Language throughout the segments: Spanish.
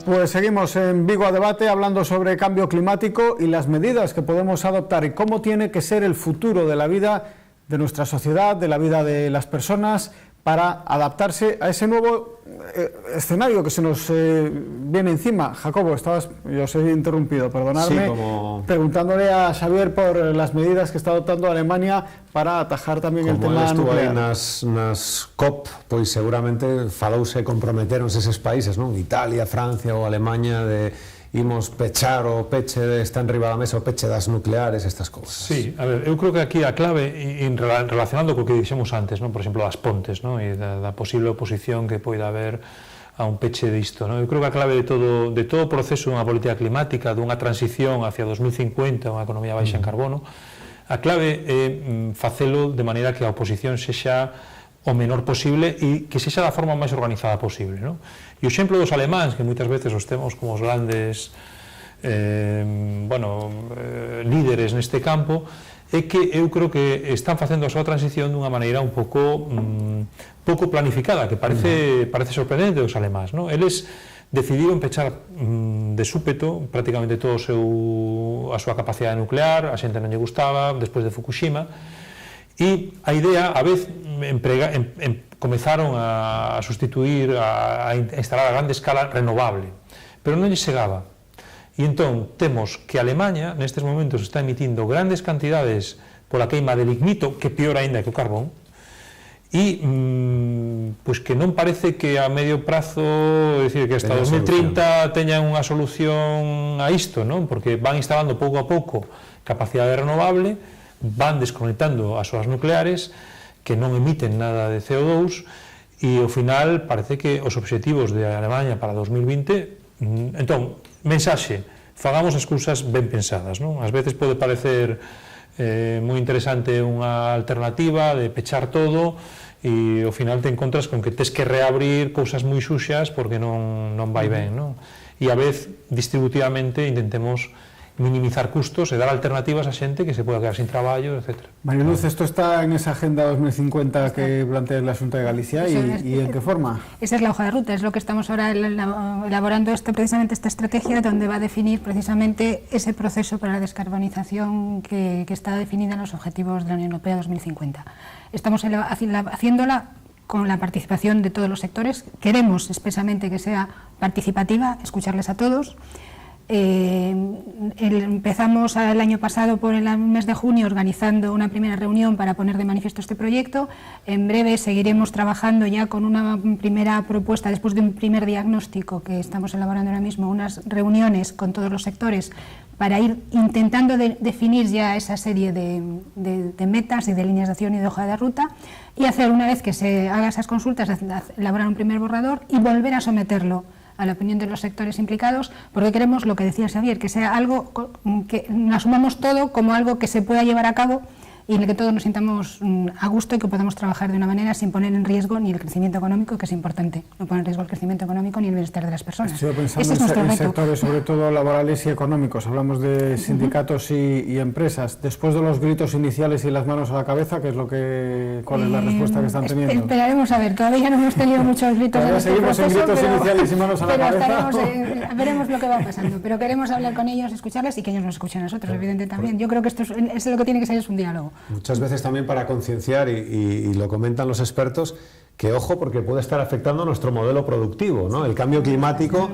Pues seguimos en Vigo a Debate hablando sobre cambio climático y las medidas que podemos adoptar y cómo tiene que ser el futuro de la vida de nuestra sociedad, de la vida de las personas, para adaptarse a ese nuevo escenario que se nos viene encima. Jacobo, yo os he interrumpido, perdonadme, sí, preguntándole a Xavier por las medidas que está adoptando Alemania para atajar tamén el tema nuclear. Como estuvo aí nas COP, pois seguramente falouse e comprometeronse eses países, non? Italia, Francia ou Alemanha, de imos pechar o peche está enriba da mesa, o peche das nucleares, estas cousas. Sí, a ver, eu creo que aquí a clave, relacionando co que dixemos antes, non? Por exemplo, das pontes, non? E da posible oposición que poida haber a un peche disto, non? Eu creo que a clave de todo o proceso dunha política climática, dunha transición hacia 2050, unha economía baixa en carbono, a clave é facelo de maneira que a oposición sexa o menor posible e que sexa da forma máis organizada posible, non? E o exemplo dos alemáns, que moitas veces os temos como os grandes líderes neste campo, é que eu creo que están facendo a súa transición dunha maneira un pouco planificada, que parece sorprendente dos alemáns, non? Eles decidiron pechar de súpeto prácticamente todo a súa capacidade nuclear, a xente non lle gustaba, despois de Fukushima, e a idea, a vez, comezaron a sustituir, a instalar a grande escala renovable, pero non lle chegaba. E entón, temos que Alemanha, nestes momentos, está emitindo grandes cantidades pola queima de lignito, que pior aínda que o carbón, e pois que non parece que a medio prazo, é dicir, que hasta 2030 teñan unha solución a isto, non? Porque van instalando pouco a pouco capacidade renovable, van desconectando as súas nucleares que non emiten nada de CO2 e ao final parece que os obxectivos de Alemanha para 2020, entón, mensaxe, fagamos as cousas ben pensadas, non? Ás veces pode parecer moi interesante unha alternativa de pechar todo e ao final te encontras con que tes que reabrir cousas moi suxas porque non vai ben, non? E a vez, distributivamente, intentemos minimizar custos e dar alternativas a xente que se poda quedar sin traballo, etc. María Luz, esto está en esa Agenda 2050 que plantea la Xunta de Galicia y ¿en qué forma? Esa es la hoja de ruta, es lo que estamos ahora elaborando precisamente esta estrategia donde va a definir precisamente ese proceso para la descarbonización que está definida en los objetivos de la Unión Europea 2050. Estamos haciéndola con la participación de todos los sectores. Queremos expresamente que sea participativa, escucharles a todos. Empezamos el año pasado por el mes de junio organizando una primera reunión para poner de manifiesto este proyecto. En breve seguiremos trabajando ya con una primera propuesta, después de un primer diagnóstico que estamos elaborando ahora mismo, unas reuniones con todos los sectores para ir intentando definir ya esa serie de metas y de líneas de acción y de hoja de ruta, y hacer, una vez que se haga esas consultas, elaborar un primer borrador y volver a someterlo a la opinión de los sectores implicados, porque queremos, lo que decía Xavier, que sea algo que asumamos todo como algo que se pueda llevar a cabo y en el que todos nos sintamos a gusto y que podamos trabajar de una manera sin poner en riesgo ni el crecimiento económico, que es importante, no poner en riesgo el crecimiento económico ni el bienestar de las personas. Estoy pensando en sectores sobre todo laborales y económicos. Hablamos de sindicatos y empresas. Después de los gritos iniciales y las manos a la cabeza, ¿cuál es la respuesta que están teniendo? Esperaremos a ver, todavía no hemos tenido muchos gritos en este seguimos proceso, en gritos iniciales y manos a la cabeza. Veremos lo que va pasando, pero queremos hablar con ellos, escucharles y que ellos nos escuchen a nosotros, evidentemente también. Yo creo que esto es lo que tiene que ser, es un diálogo. Muchas veces también para concienciar, y lo comentan los expertos, que ojo, porque puede estar afectando a nuestro modelo productivo, ¿no? El cambio climático,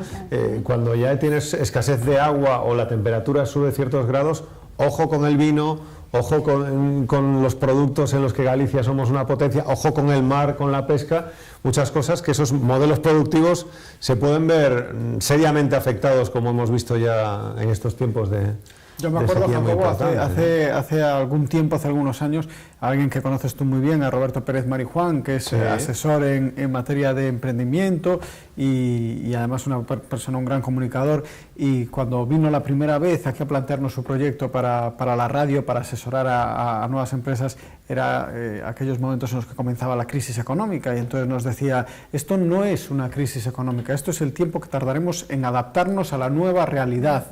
cuando ya tienes escasez de agua o la temperatura sube ciertos grados, ojo con el vino, ojo con los productos en los que Galicia somos una potencia, ojo con el mar, con la pesca, muchas cosas que esos modelos productivos se pueden ver seriamente afectados, como hemos visto ya en estos tiempos de Yo me acuerdo, Jacobo, hace algún tiempo, hace algunos años, alguien que conoces tú muy bien, a Roberto Pérez Marijuán, que es asesor en materia de emprendimiento y además una persona, un gran comunicador, y cuando vino la primera vez aquí a plantearnos su proyecto para la radio, para asesorar a nuevas empresas, era aquellos momentos en los que comenzaba la crisis económica, y entonces nos decía, esto no es una crisis económica, esto es el tiempo que tardaremos en adaptarnos a la nueva realidad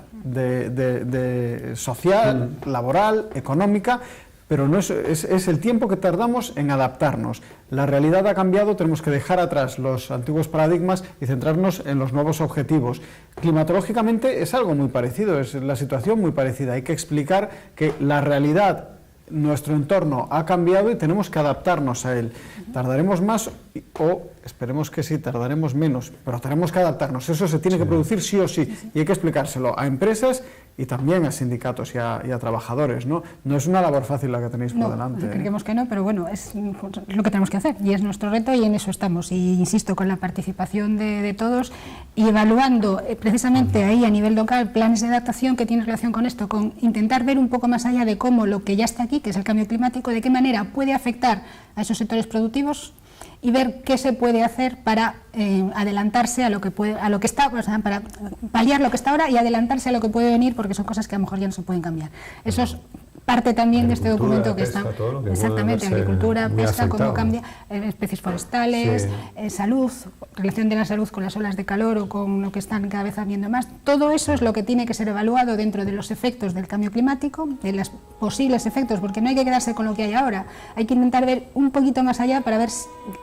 social, laboral, económica, pero no es el tiempo que tardamos en adaptarnos. La realidad ha cambiado, tenemos que dejar atrás los antiguos paradigmas y centrarnos en los nuevos objetivos. Climatológicamente es algo muy parecido, es la situación muy parecida. Hay que explicar que la realidad, nuestro entorno ha cambiado y tenemos que adaptarnos a él. Tardaremos más o esperemos que sí, tardaremos menos, pero tenemos que adaptarnos. Eso se tiene que producir sí o sí, y hay que explicárselo a empresas y también a sindicatos y a trabajadores, ¿no? No es una labor fácil la que tenéis por delante. Creemos que no, pero bueno, es lo que tenemos que hacer y es nuestro reto y en eso estamos. Y insisto, con la participación de todos y evaluando precisamente ahí a nivel local planes de adaptación que tienen relación con esto, con intentar ver un poco más allá de cómo lo que ya está aquí, que es el cambio climático, de qué manera puede afectar a esos sectores productivos y ver qué se puede hacer para adelantarse a lo que está, o sea, para paliar lo que está ahora y adelantarse a lo que puede venir, porque son cosas que a lo mejor ya no se pueden cambiar. Eso es parte también de este documento que está exactamente agricultura, pesca, cómo cambia, especies forestales, salud, relación de la salud con las olas de calor o con lo que están cada vez habiendo más. Todo eso es lo que tiene que ser evaluado dentro de los efectos del cambio climático, de los posibles efectos, porque no hay que quedarse con lo que hay ahora. Hay que intentar ver un poquito más allá para ver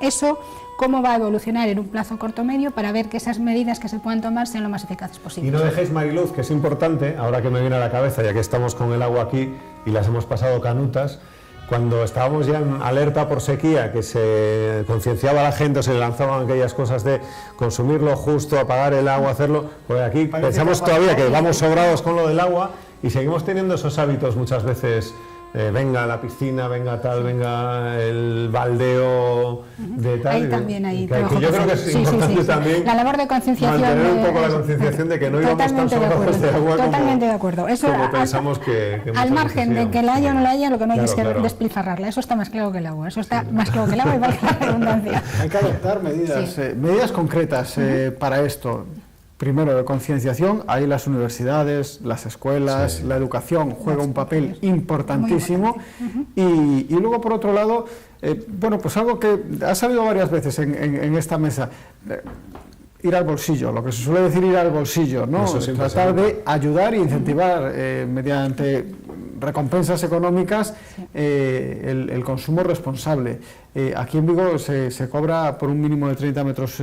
eso cómo va a evolucionar en un plazo corto medio para ver que esas medidas que se puedan tomar sean lo más eficaces posibles. Y no dejéis, Mariluz, que es importante, ahora que me viene a la cabeza, ya que estamos con el agua aquí y las hemos pasado canutas, cuando estábamos ya en alerta por sequía, que se concienciaba a la gente, se le lanzaban aquellas cosas de consumir lo justo, apagar el agua, hacerlo, pues aquí pensamos todavía que vamos sobrados con lo del agua y seguimos teniendo esos hábitos muchas veces. Venga la piscina, venga tal, venga el baldeo de tal. Ahí también hay trabajo. Yo creo que es importante también la labor de concienciación. Mantener un poco la concienciación de que no íbamos tan sobrados de agua totalmente de acuerdo. Eso, como pensamos que al margen de que la haya o no la haya, lo que no hay es que despilfarrarla. Eso está más claro que el agua. Eso está más claro que el agua y valga la redundancia. Hay que adoptar medidas concretas para esto. Primero, de concienciación, ahí las universidades, las escuelas, la educación juega un papel importantísimo. Y luego, por otro lado, bueno, pues algo que ha salido varias veces en esta mesa, ir al bolsillo, lo que se suele decir ir al bolsillo, ¿no? Tratar de ayudar e incentivar mediante recompensas económicas el consumo responsable. Aquí en Vigo se cobra por un mínimo de 30 metros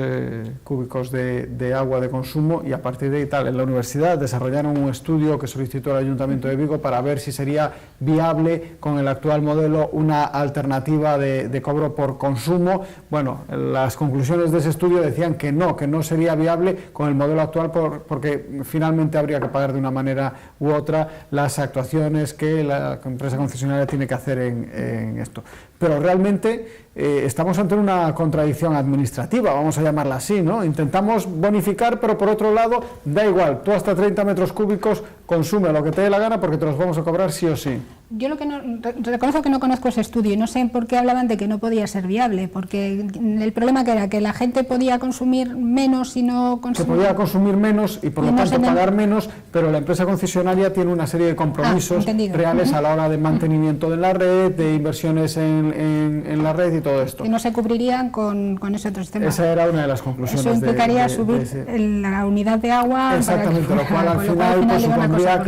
cúbicos de agua de consumo y a partir de ahí tal. En la universidad desarrollaron un estudio que solicitó el Ayuntamiento de Vigo para ver si sería viable con el actual modelo una alternativa de cobro por consumo. Bueno, las conclusiones de ese estudio decían que no sería viable con el modelo actual porque finalmente habría que pagar de una manera u otra las actuaciones que la empresa concesionaria tiene que hacer en esto. Pero realmente estamos ante una contradicción administrativa, vamos a llamarla así, ¿no? Intentamos bonificar, pero por otro lado, da igual, tú hasta 30 metros cúbicos consume lo que te dé la gana porque te los vamos a cobrar sí o sí. Yo reconozco que no conozco ese estudio y no sé por qué hablaban de que no podía ser viable, porque el problema que era que la gente podía consumir menos y no consumir... Se podía consumir menos y por lo tanto pagar menos, pero la empresa concesionaria tiene una serie de compromisos reales a la hora de mantenimiento de la red, de inversiones en la red y todo esto. Que no se cubrirían con ese otro sistema. Esa era una de las conclusiones. Eso implicaría subir la unidad de agua... Exactamente, lo cual al final pues, supondría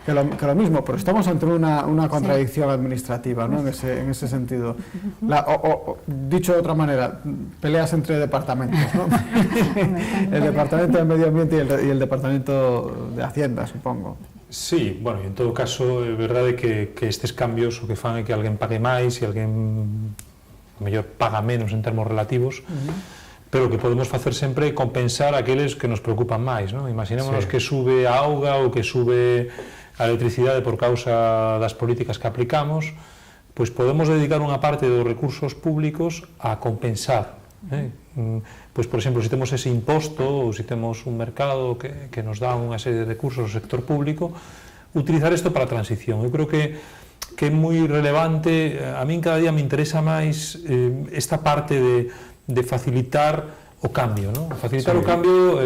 que lo mismo, pero estamos ante una contradicción administrativa, ¿no? en ese sentido. Dicho de otra manera, peleas entre departamentos, ¿no? El Departamento de Medio Ambiente y el Departamento de Hacienda, supongo. Sí, bueno, en todo caso, é verdade que estes cambios o que fan é que alguén pague máis e alguén mellor paga menos en termos relativos, pero o que podemos facer sempre é compensar aqueles que nos preocupan máis, non? Imaginémonos que sube a auga ou que sube a electricidade por causa das políticas que aplicamos, pois podemos dedicar unha parte dos recursos públicos a compensar. Pois, por exemplo, se temos ese imposto ou se temos un mercado que nos dá unha serie de recursos ao sector público, utilizar esto para a transición. Eu creo que é moi relevante. A min cada día me interesa máis esta parte de facilitar o cambio, ¿no? Facilitar o cambio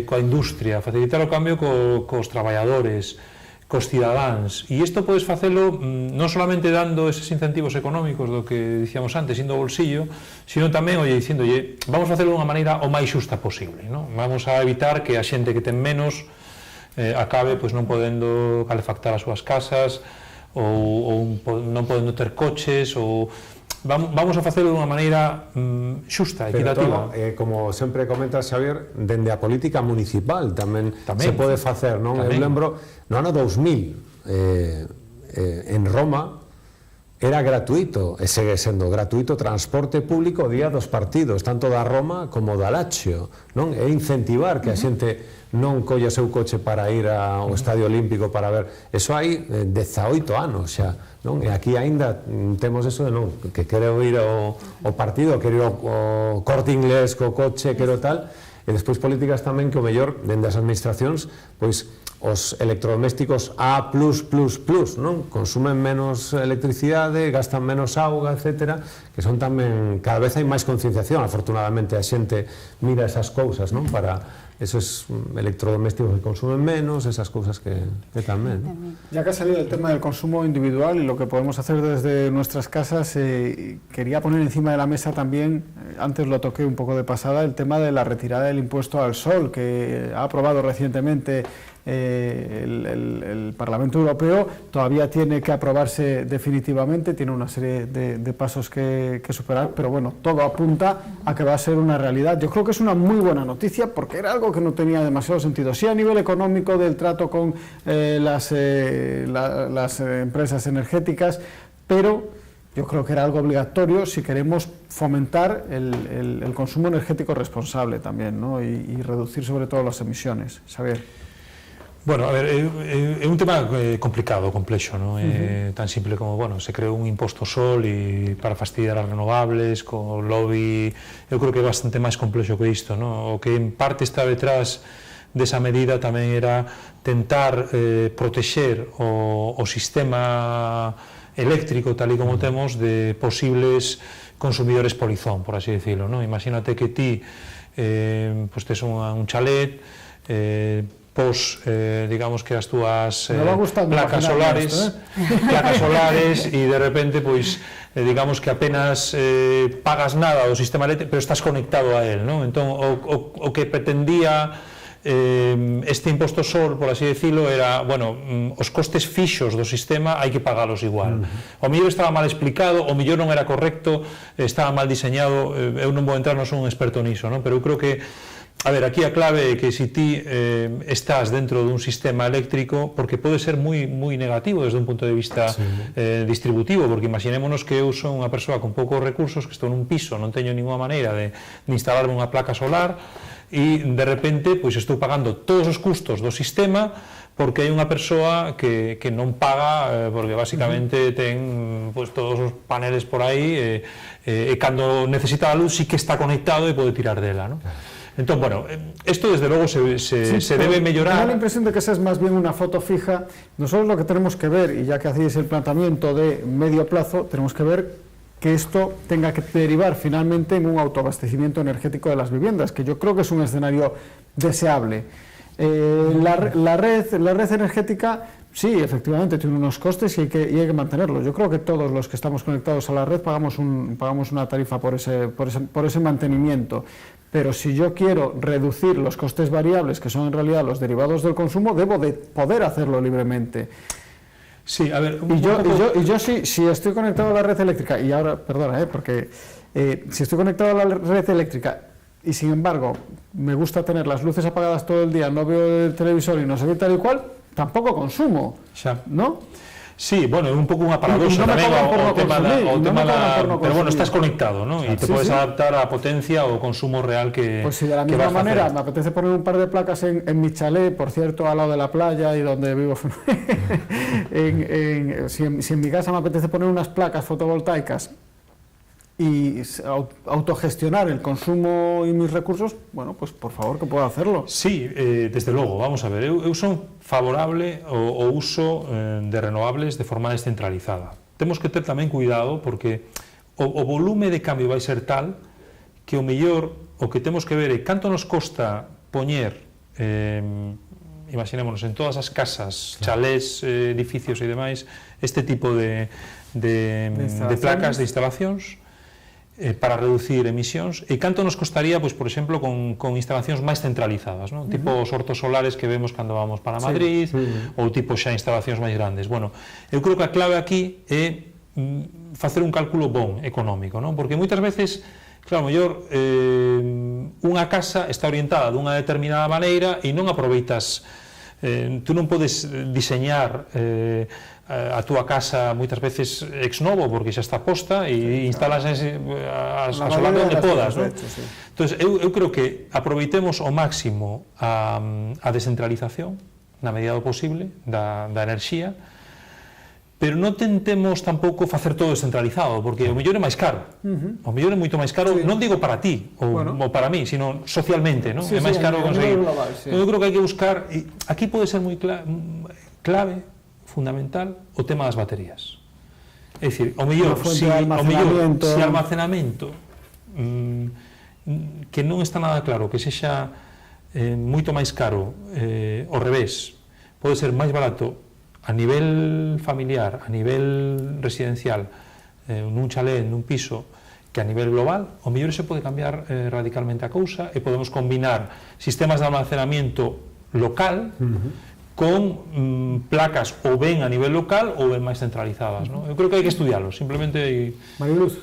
coa industria, facilitar o cambio cos traballadores, cos cidadáns, e isto podes facelo non solamente dando eses incentivos económicos do que dicíamos antes, indo ao bolsillo, sino tamén, dicíndolle, vamos a facelo dunha maneira o máis xusta posible, ¿no? Vamos a evitar que a xente que ten menos acabe pois non podendo calefactar as súas casas, ou non podendo ter coches, ou vamos a facelo dunha maneira xusta, equitativa. Pero como sempre comentas, Xavier, dende a política municipal tamén se pode facer, non? Eu lembro, no ano 2000, en Roma, era gratuito, e segue sendo gratuito, transporte público o día dos partidos, tanto da Roma como da Lazio, non? E incentivar que a xente non colle o seu coche para ir ao Estadio Olímpico para ver. Eso hai 18 anos xa, non? E aquí aínda temos eso de non, que quero ir ao partido, quero ir ao Corte Inglés co coche, quero tal, e despois políticas tamén que o mellor, dende as administracións, pois os electrodomésticos A+++, non? Consumen menos electricidade, gastan menos auga, etcétera, que son tamén, cada vez hai máis concienciación, afortunadamente a xente mira esas cousas, non? Para esos electrodomésticos que consumen menos, esas cousas que tamén, ¿no? Ya que ha salido el tema del consumo individual y lo que podemos hacer desde nuestras casas, quería poner encima de la mesa también, antes lo toqué un poco de pasada, el tema de la retirada del impuesto al sol, que ha aprobado recientemente el Parlamento Europeo. Todavía tiene que aprobarse definitivamente, tiene una serie de pasos que superar, pero bueno, todo apunta a que va a ser una realidad. Yo creo que es una muy buena noticia, porque era algo que no tenía demasiado sentido. Sí, a nivel económico, del trato con las empresas energéticas, pero yo creo que era algo obligatorio si queremos fomentar el consumo energético responsable también, ¿no? y reducir sobre todo las emisiones. Xavier. Bueno, a ver, é un tema complicado, complexo, non? Tan simple como, bueno, se creou un imposto sol e para fastidiar as renovables, co lobby. Eu creo que é bastante máis complexo que isto, non? O que en parte está detrás desa medida tamén era tentar protexer o sistema eléctrico tal e como temos de posibles consumidores polizón, por así decirlo, non? Imagínate que ti pues tes un chalet, digamos que as túas placas solares e de repente pois digamos que apenas pagas nada do sistema eléctrico, pero estás conectado a él, non? Entón o que pretendía este imposto sol, por así decirlo, era, bueno, os costes fixos do sistema hai que pagalos igual. O mellor estaba mal explicado, o mellor non era correcto, estaba mal diseñado. Eu non vou entrar, non son un experto niso, non? Pero eu creo que, a ver, aquí a clave é que se ti estás dentro dun sistema eléctrico, porque pode ser moi negativo desde un punto de vista distributivo, porque imaginémonos que eu son unha persoa con poucos recursos, que estou nun piso, non teño ninguna maneira de instalarme unha placa solar, e de repente pois estou pagando todos os custos do sistema porque hai unha persoa que non paga, porque basicamente ten pois todos os paneles por aí, e cando necesita a luz sí que está conectado e pode tirar dela, non? Entón, bueno, esto desde luego se debe mejorar. Me da la impresión de que esa es más bien una foto fija. Nosotros lo que tenemos que ver, y ya que hacéis el planteamiento de medio plazo, tenemos que ver que esto tenga que derivar finalmente en un autoabastecimiento energético de las viviendas, que yo creo que es un escenario deseable. La red energética, sí, efectivamente tiene unos costes y hay que mantenerlos. Yo creo que todos los que estamos conectados a la red pagamos una tarifa por ese mantenimiento. Pero si yo quiero reducir los costes variables, que son en realidad los derivados del consumo, debo de poder hacerlo libremente. Sí, a ver, y yo si estoy conectado a la red eléctrica, y ahora, perdona, porque si estoy conectado a la red eléctrica y sin embargo me gusta tener las luces apagadas todo el día, no veo el televisor y no sé qué tal y cual, tampoco consumo, ¿no? Sí, bueno, é un pouco unha paradoxa tamén o tema pero bueno, estás conectado, ¿no? E te podes adaptar á potencia ou consumo real que pues si de la misma manera me apetece poner un par de placas en mi chalet, por cierto, al lado de la playa y donde vivo si en mi casa me apetece poner unas placas fotovoltaicas y autogestionar el consumo y mis recursos, bueno, pues por favor que pueda hacerlo. Sí, desde logo, vamos a ver, eu son favorable ao uso de renovables de forma descentralizada. Temos que ter tamén cuidado porque o volume de cambio vai ser tal que o mellor o que temos que ver é canto nos costa poñer, imaginémonos, en todas as casas, chalés, edificios e demais, este tipo de placas, de instalacións, para reducir emisións, e canto nos costaría, pois, por exemplo, con instalacións máis centralizadas, non? Tipo os hortos solares que vemos cando vamos para Madrid, ou tipo xa instalacións máis grandes. Bueno, eu creo que a clave aquí é facer un cálculo bon, económico, non? Porque moitas veces, claro, mellor unha casa está orientada dunha determinada maneira e non aproveitas, tú non podes diseñar a túa casa moitas veces ex novo porque xa está posta e instalas a solamente onde podas, non? Entón, eu creo que aproveitemos ao máximo a descentralización na medida do posible da enerxía, pero non tentemos tampouco facer todo descentralizado, porque o mellor é máis caro. O mellor é moito máis caro, non digo para ti ou para mí, sino socialmente, non? É máis caro conseguir. Eu creo que hai que buscar, aquí pode ser moi clave, fundamental, o tema das baterías. É dicir, o mellor, se almacenamento que non está nada claro, que sexa moito máis caro, ao revés, pode ser máis barato a nivel familiar, a nivel residencial, nun chalé, nun piso, que a nivel global, o mellor se pode cambiar radicalmente a cousa e podemos combinar sistemas de almacenamiento local con placas ou ben a nivel local ou ben máis centralizadas, ¿no? Eu creo que hai que estudiarlo, simplemente... Mariluz,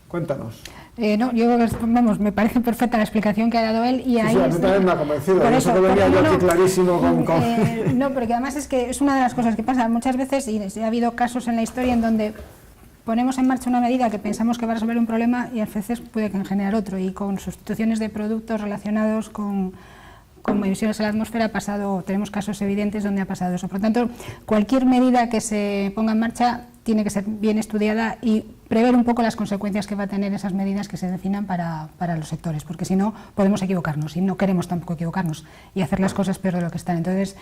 cuéntanos. No, yo, vamos, me parece perfecta la explicación que ha dado él y ahí... Sí, a mí también me ha convencido, por eso que venía yo aquí clarísimo no, porque además es que es una de las cosas que pasa muchas veces y ha habido casos en la historia en donde ponemos en marcha una medida que pensamos que va a resolver un problema y a veces puede generar otro, y con sustituciones de productos relacionados con emisiones a la atmósfera tenemos casos evidentes donde ha pasado eso. Por lo tanto, cualquier medida que se ponga en marcha tiene que ser bien estudiada y prever un poco las consecuencias que va a tener esas medidas que se definan para los sectores, porque si no podemos equivocarnos y no queremos tampoco equivocarnos y hacer las cosas peor de lo que están. Entonces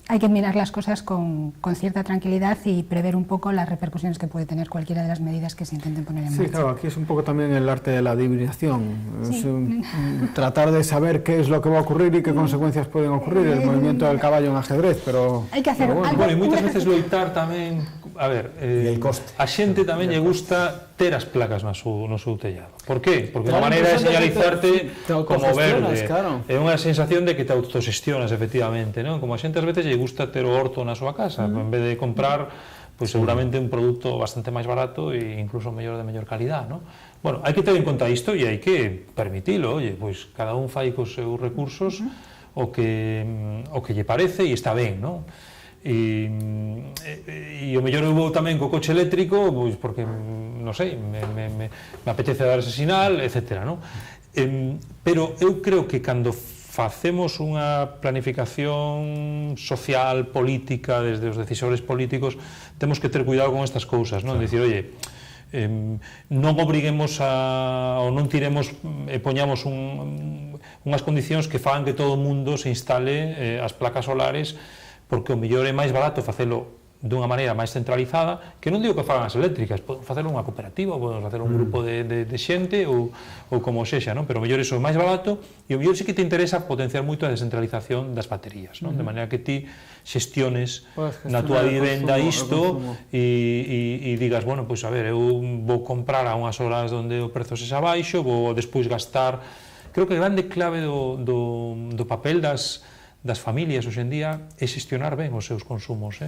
hay que mirar las cosas con cierta tranquilidad y prever un poco las repercusiones que puede tener cualquiera de las medidas que se intenten poner en marcha. Sí, claro, aquí es un poco también el arte de la adivinación, es tratar de saber qué es lo que va a ocurrir y qué consecuencias pueden ocurrir, el movimiento del caballo en ajedrez, pero... Hay que hacer algo. Bueno, e moitas veces loitar tamén, a ver, a xente tamén lle gusta ter as placas no seu tellado. Por qué? Porque unha maneira de señalizarte como verde. É unha sensación de que te autoxestionas, efectivamente, non? Como a xente ás veces lle gusta ter o horto na súa casa, en vez de comprar, pois seguramente un produto bastante máis barato e incluso mellor de mellor calidad, non? Bueno, hai que ter en conta isto e hai que permitilo, oye, pois cada un fai cos seus recursos o que lle parece e está ben, non? E o mellor eu vou tamén co coche eléctrico, pois porque, non sei, me apetece dar ese sinal, etc. Non? Pero eu creo que cando facemos unha planificación social, política, desde os decisores políticos, temos que ter cuidado con estas cousas, non? Dicir, oye, non obriguemos ou non tiremos e poñamos unhas condicións que fagan que todo o mundo se instale as placas solares, porque o mellor é máis barato facelo dunha maneira máis centralizada, que non digo que fagan as eléctricas, podemos facelo unha cooperativa, podemos facer un grupo de xente ou como sexa, non? Pero o mellor iso é máis barato e o mellor sí que te interesa potenciar moito a descentralización das baterías, non? De maneira que ti xestiones na túa vivenda isto e digas, bueno, pois a ver, eu vou comprar a unhas horas onde o prezo se xa baixo, vou despois gastar. Creo que a grande clave do papel das familias hoxe en día é xestionar ben os seus consumos,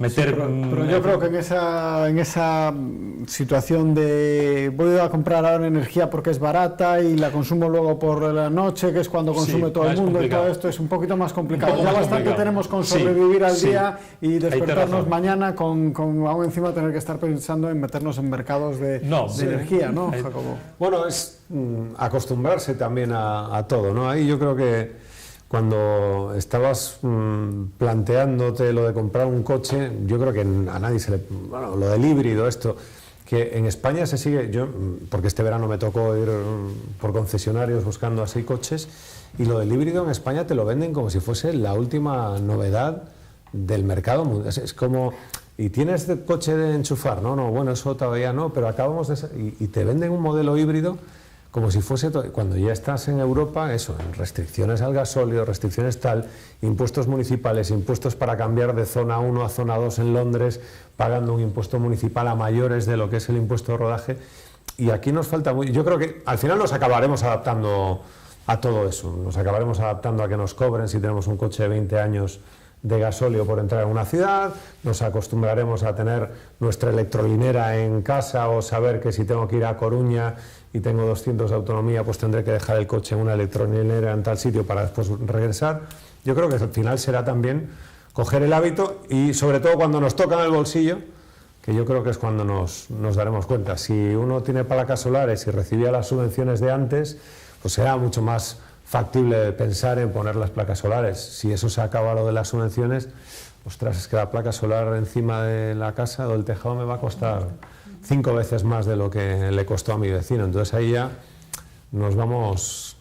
meter... Pero yo creo que en esa situación de voy a comprar ahora energía porque es barata y la consumo luego por la noche, que es cuando consume todo el mundo, y todo esto es un poquito más complicado. Ya bastante tenemos con sobrevivir al día y despertarnos mañana con aún encima tener que estar pensando en meternos en mercados de energía, ¿no, Jacobo? Bueno, es acostumbrarse también a todo, ¿no? Ahí yo creo que cuando estabas planteándote lo de comprar un coche, yo creo que a nadie se le... Bueno, lo del híbrido, esto, que en España se sigue, porque este verano me tocó ir por concesionarios buscando así coches, y lo del híbrido en España te lo venden como si fuese la última novedad del mercado mundial. Es como, ¿y tienes coche de enchufar? No, bueno, eso todavía no, pero acabamos de... Y te venden un modelo híbrido como si fuese... Cuando ya estás en Europa, eso, en restricciones al gasóleo, restricciones tal, impuestos municipales, impuestos para cambiar de zona 1 a zona 2 en Londres, pagando un impuesto municipal a mayores de lo que es el impuesto de rodaje, y aquí nos falta muy... Yo creo que al final nos acabaremos adaptando a todo eso, nos acabaremos adaptando a que nos cobren si tenemos un coche de 20 años de gasóleo por entrar en una ciudad, nos acostumbraremos a tener nuestra electrolinera en casa o saber que si tengo que ir a Coruña y tengo 200 de autonomía, pues tendré que dejar el coche en una electrolinera en tal sitio para después regresar. Yo creo que al final será también coger el hábito y sobre todo cuando nos toca en el bolsillo, que yo creo que es cuando nos daremos cuenta. Si uno tiene placas solares y recibía las subvenciones de antes, pues será mucho más factible pensar en poner las placas solares. Si eso se acaba lo de las subvenciones, ostras, es que la placa solar encima de la casa o del tejado me va a costar 5 veces más de lo que le costó a mi vecino. Entonces ahí ya nos vamos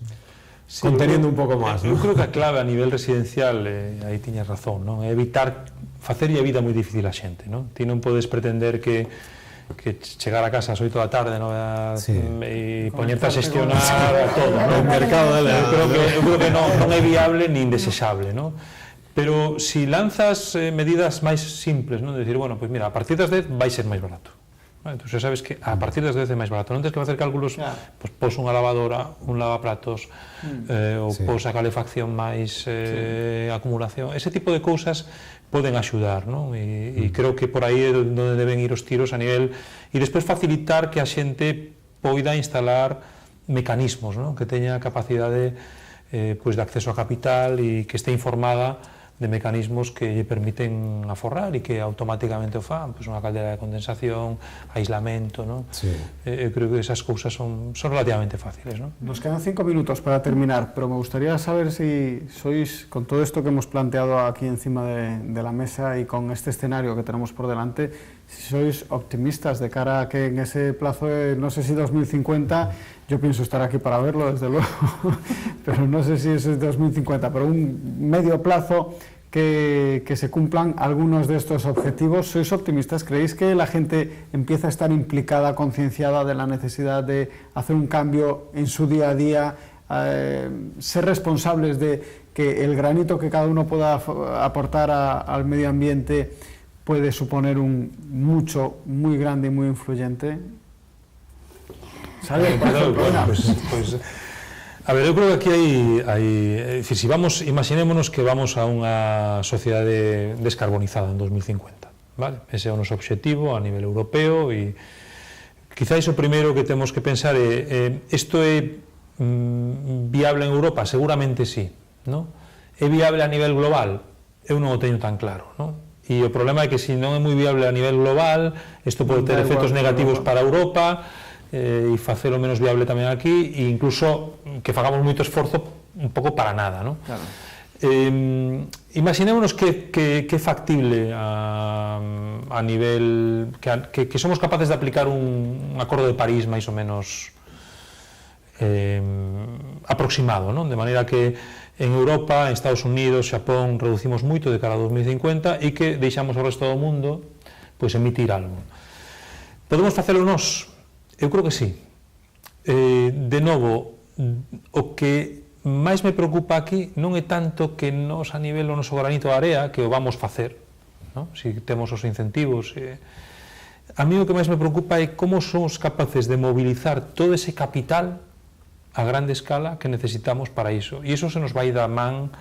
conteniendo un pouco máis. Eu creo que a clave a nivel residencial, aí tiñas razón, non? É evitar facerlle a vida moi difícil a xente, non? Ti non podes pretender que chegar a casa ás 8 da tarde, non? E poñerte a xestionar todo, non? O mercado de eu creo que non é viable nin desexable, non? Pero si lanzas medidas máis simples, non? De decir, bueno, pois mira, a partir das 10 vai ser máis barato. Entón, xa sabes que a partir das 10 é máis barato, non tens que facer cálculos, pois pos unha lavadora, un lavaplatos, ou pos a calefacción máis acumulación, ese tipo de cousas poden axudar, non? E creo que por aí é onde deben ir os tiros a nivel, e despois facilitar que a xente poida instalar mecanismos, non? Que teña capacidade pois de acceso a capital e que este informada de mecanismos que lle permiten aforrar e que automáticamente o fan, pois unha caldera de condensación, aislamento, non? Sí. Eu creo que esas cousas son relativamente fáciles, non? Nos quedan 5 minutos para terminar, pero me gustaría saber si sois, con todo esto que hemos planteado aquí encima de la mesa y con este escenario que tenemos por delante, si sois optimistas de cara a que en ese plazo de, no sé si 2050, yo pienso estar aquí para verlo, desde luego, pero no sé si eso es 2050, pero un medio plazo que se cumplan algunos de estos objetivos. ¿Sois optimistas? ¿Creéis que la gente empieza a estar implicada, concienciada de la necesidad de hacer un cambio en su día a día, ser responsables de que el granito que cada uno pueda aportar al medio ambiente puede suponer un mucho, muy grande y muy influyente? ¿Sabes? A ver, eu creo que aquí hai si vamos, imaginémonos que vamos a unha sociedade descarbonizada en 2050, vale? Ese é o noso obxectivo a nivel europeo e quizáis o primeiro que temos que pensar é isto é viable en Europa? Seguramente sí, non? É viable a nivel global? Eu non o teño tan claro, non? E o problema é que se non é moi viable a nivel global, isto pode ter efectos negativos para Europa e facelo menos viable tamén aquí e incluso que fagamos moito esforzo un pouco para nada, non? Claro. Imaginémonos que é factible a nivel que somos capaces de aplicar un acordo de París máis ou menos aproximado, non? De maneira que en Europa, en Estados Unidos, Xapón reducimos moito de cara a 2050 e que deixamos ao resto do mundo pois emitir algo. Podemos facelo nós? Eu creo que sí. De novo, o que máis me preocupa aquí non é tanto que nós a nivel do noso granito de area, que o vamos facer, non? Si temos os incentivos. A mí o que máis me preocupa é como somos capaces de mobilizar todo ese capital a grande escala que necesitamos para iso. E iso se nos vai da man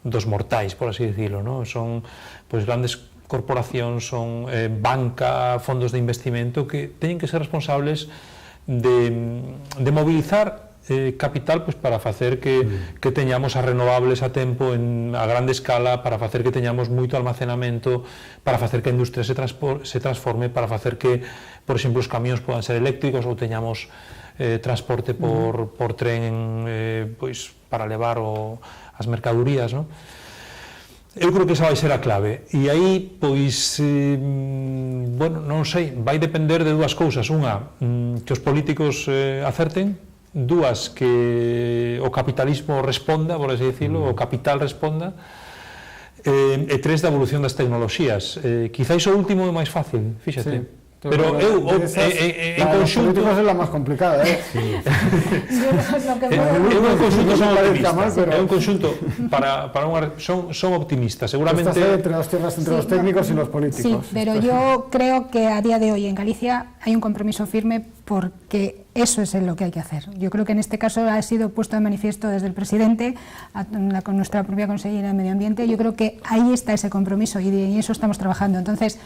dos mortais, por así decirlo, non? Son pois grandes corporacións, son banca, fondos de investimento que teñen que ser responsables de mobilizar capital pois, para facer que teñamos as renovables a tempo a grande escala, para facer que teñamos moito almacenamento, para facer que a industria se transforme, para facer que, por exemplo, os camións podan ser eléctricos ou teñamos transporte por tren pois, para levar as mercadorías, non? Eu creo que esa vai ser a clave, e aí, pois, bueno, non sei, vai depender de dúas cousas. Unha, que os políticos acerten, dúas, que o capitalismo responda, por así decirlo, o capital responda, e tres, da evolución das tecnoloxías. Quizáis o último é máis fácil, fíxate. Sí. Pero eu, en conxunto... é a máis complicada, Eu en conxunto son optimista. Eu en conxunto, son optimista. Seguramente... Estás entre los técnicos y los políticos. Sí, pero yo creo que a día de hoy en Galicia hay un compromiso firme porque eso es lo que hay que hacer. Yo creo que en este caso ha sido puesto de manifiesto desde el presidente con nuestra propia consejera de Medio Ambiente. Yo creo que ahí está ese compromiso y en eso estamos trabajando. Entonces,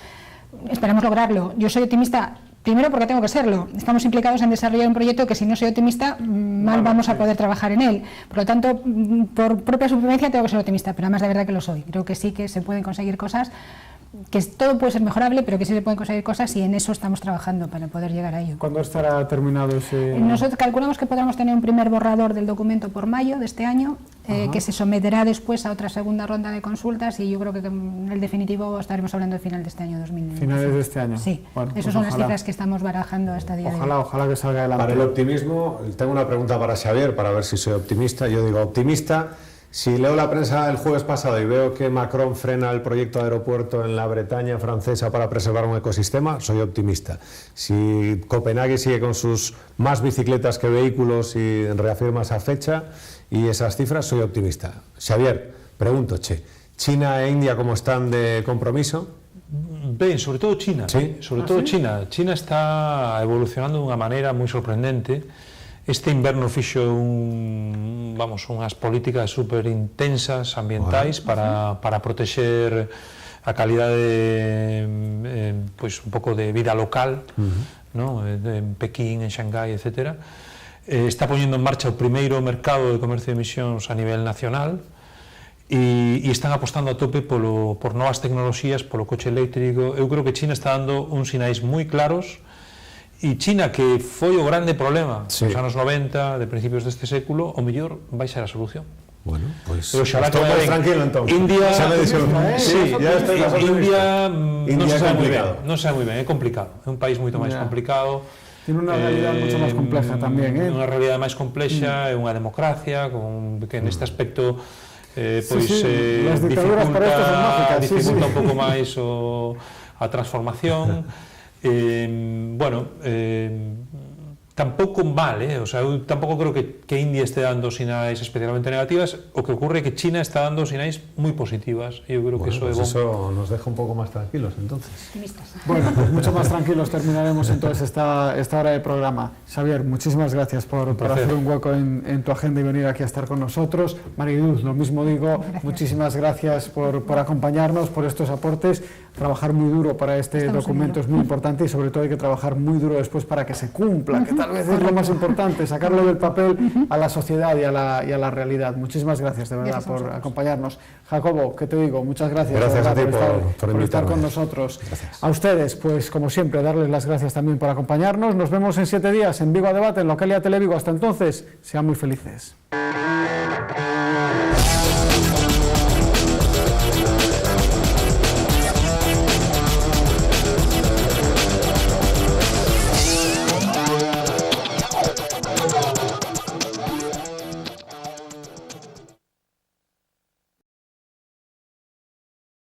esperamos lograrlo. Yo soy optimista, primero porque tengo que serlo. Estamos implicados en desarrollar un proyecto que si no soy optimista, mal vamos a poder trabajar en él. Por lo tanto, por propia supervivencia tengo que ser optimista, pero además de verdad que lo soy. Creo que sí que se pueden conseguir cosas, que todo puede ser mejorable, pero que sí se pueden conseguir cosas y en eso estamos trabajando para poder llegar a ello. ¿Cuándo estará terminado ese...? Nosotros calculamos que podremos tener un primer borrador del documento por mayo de este año, que se someterá después a otra segunda ronda de consultas y yo creo que en el definitivo estaremos hablando de final de este año 2020. Finales de este año. Sí, bueno, esas son las cifras que estamos barajando hasta día de hoy. Ojalá que salga adelante. Para el optimismo, tengo una pregunta para Xavier, para ver si soy optimista. Yo digo optimista. Si leo la prensa el jueves pasado y veo que Macron frena el proyecto de aeropuerto en la Bretaña francesa para preservar un ecosistema, soy optimista. Si Copenhague sigue con sus más bicicletas que vehículos y reafirma esa fecha y esas cifras, soy optimista. Xavier, pregunto, ¿China e India cómo están de compromiso? Ben, sobre todo China. ¿Sí? Sobre todo China. China está evolucionando de unha maneira moi sorprendente. Este inverno fixo unhas políticas super intensas ambientais para protexer a calidade pois un pouco de vida local, ¿no? En Pekín, en Shanghái, etc. Está poñendo en marcha o primeiro mercado de comercio de emisións a nivel nacional e están apostando a tope por novas tecnoloxías, polo coche eléctrico. Eu creo que China está dando uns sinais moi claros. E China, que foi o grande problema nos anos 90, de principios deste século, o mellor vai ser a solución. Bueno, pues estou máis tranquilo entonces. India, non se sabe moi ben, é complicado. É un país moito máis complicado. Tiene unha realidade moito máis compleja tamén, Unha realidade máis complexa, é unha democracia que neste aspecto dificulta un pouco máis a transformación. Tampouco mal, o sea, eu tampouco creo que India este dando sinais especialmente negativas. O que ocurre é que China está dando sinais moi positivas e eu creo que eso é bon. Eso nos deja un pouco máis tranquilos, entonces. Bueno, pues mucho más tranquilos terminaremos entonces esta hora de programa. Xavier, muchísimas gracias por hacer un hueco en tu agenda y venir aquí a estar con nosotros. Mariluz, lo mismo digo, muchísimas gracias por acompañarnos, por estos aportes. Trabajar muy duro para este documento es muy importante y sobre todo hay que trabajar muy duro después para que se cumpla, que tal vez es lo más importante, sacarlo del papel a la sociedad y a la realidad. Muchísimas gracias de verdad por acompañarnos. Jacobo, ¿qué te digo? Muchas gracias. Gracias a ti por estar con nosotros. Gracias. A ustedes, pues como siempre, darles las gracias también por acompañarnos. Nos vemos en 7 días en Vigo a Debate, en Localia Televigo. Hasta entonces, sean muy felices.